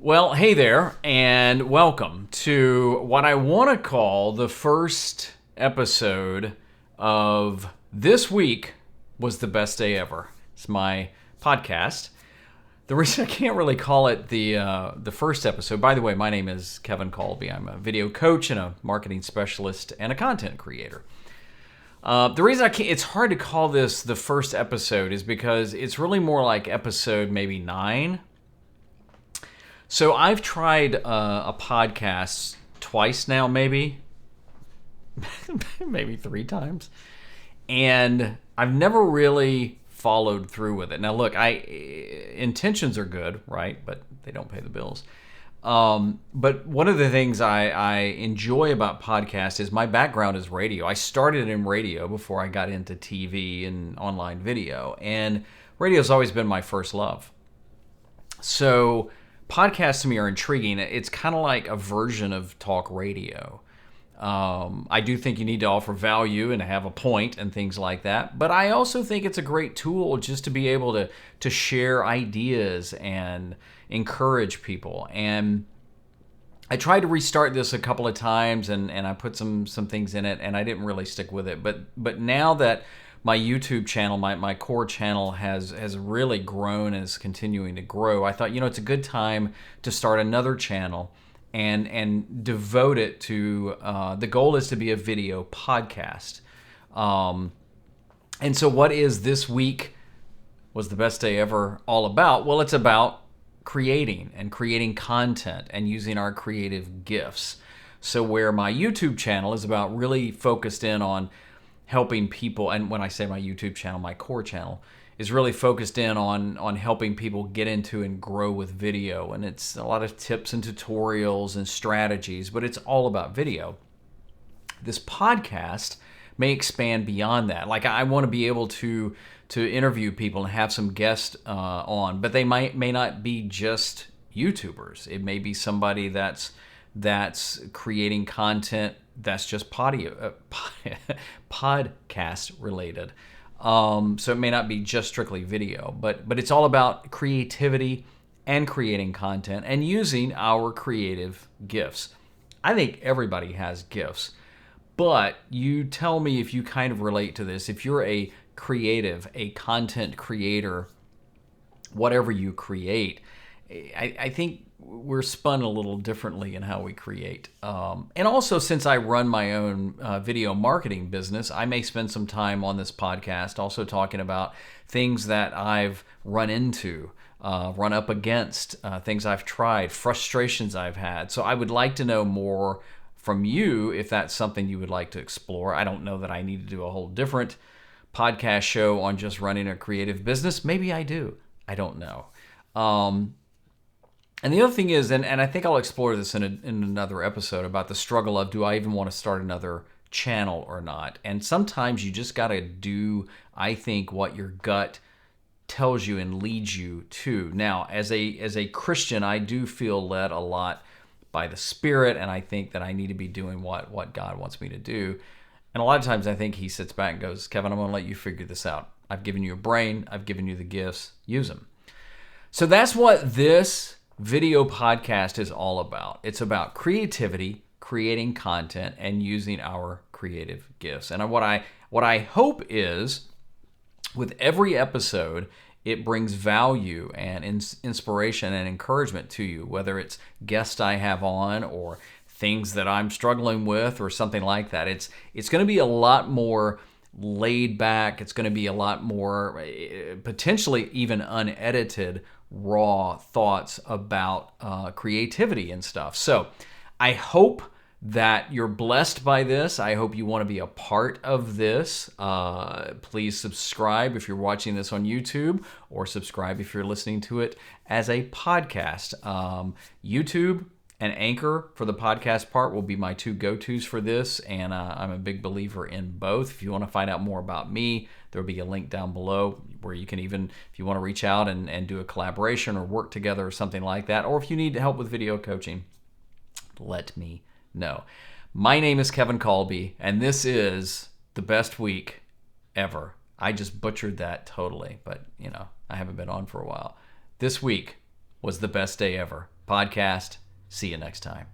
Well, hey there, and welcome to what I want to call the first episode of This Week Was the Best Day Ever. It's my podcast. The reason I can't really call it the first episode, by the way, my name is Kevin Colby. I'm a video coach and a marketing specialist and a content creator. The reason it's hard to call this the first episode is because it's really more like episode maybe 9. So I've tried a podcast twice now, maybe 3 times, and I've never really followed through with it. Now, look, intentions are good, right? But they don't pay the bills. But one of the things I enjoy about podcasts is my background is radio. I started in radio before I got into TV and online video, and radio's always been my first love. So podcasts to me are intriguing. It's kind of like a version of talk radio. I do think you need to offer value and have a point and things like that. But I also think it's a great tool just to be able to share ideas and encourage people. And I tried to restart this a couple of times and I put some things in it and I didn't really stick with it. But now that my YouTube channel, my core channel has really grown and is continuing to grow, I thought, it's a good time to start another channel and devote it to, the goal is to be a video podcast. And so what is This Week Was the Best Day Ever all about? Well, it's about creating content and using our creative gifts. So where my YouTube channel is about really focused in on helping people, and when I say my YouTube channel, my core channel is really focused in on helping people get into and grow with video. And it's a lot of tips and tutorials and strategies, but it's all about video. This podcast may expand beyond that. Like I want to be able to interview people and have some guests on, but they may not be just YouTubers. It may be somebody that's creating content that's just podcast related. So it may not be just strictly video, but it's all about creativity and creating content and using our creative gifts. I think everybody has gifts, but you tell me if you kind of relate to this. If you're a creative, a content creator, whatever you create, I think we're spun a little differently in how we create. And also, since I run my own video marketing business, I may spend some time on this podcast also talking about things that I've run into, run up against, things I've tried, frustrations I've had. So I would like to know more from you if that's something you would like to explore. I don't know that I need to do a whole different podcast show on just running a creative business. Maybe I do. I don't know. And the other thing is, and I think I'll explore this in another episode about the struggle of, do I even want to start another channel or not? And sometimes you just got to do, I think, what your gut tells you and leads you to. Now, as a Christian, I do feel led a lot by the Spirit, and I think that I need to be doing what God wants me to do. And a lot of times I think he sits back and goes, Kevin, I'm going to let you figure this out. I've given you a brain. I've given you the gifts. Use them. So that's what this video podcast is all about. It's about creativity, creating content, and using our creative gifts. And what I hope is, with every episode, it brings value and inspiration and encouragement to you, whether it's guests I have on or things that I'm struggling with or something like that. It's going to be a lot more laid back. It's going to be a lot more potentially even unedited, raw thoughts about creativity and stuff. So I hope that you're blessed by this. I hope you want to be a part of this. Please subscribe if you're watching this on YouTube, or subscribe if you're listening to it as a podcast. YouTube and Anchor for the podcast part will be my 2 go-tos for this, and I'm a big believer in both. If you want to find out more about me, there'll be a link down below where you can even, if you want to reach out and do a collaboration or work together or something like that, or if you need help with video coaching, let me know. My name is Kevin Colby, and this is the best week ever. I just butchered that totally, but I haven't been on for a while. This week was the best day ever. Podcast. See you next time.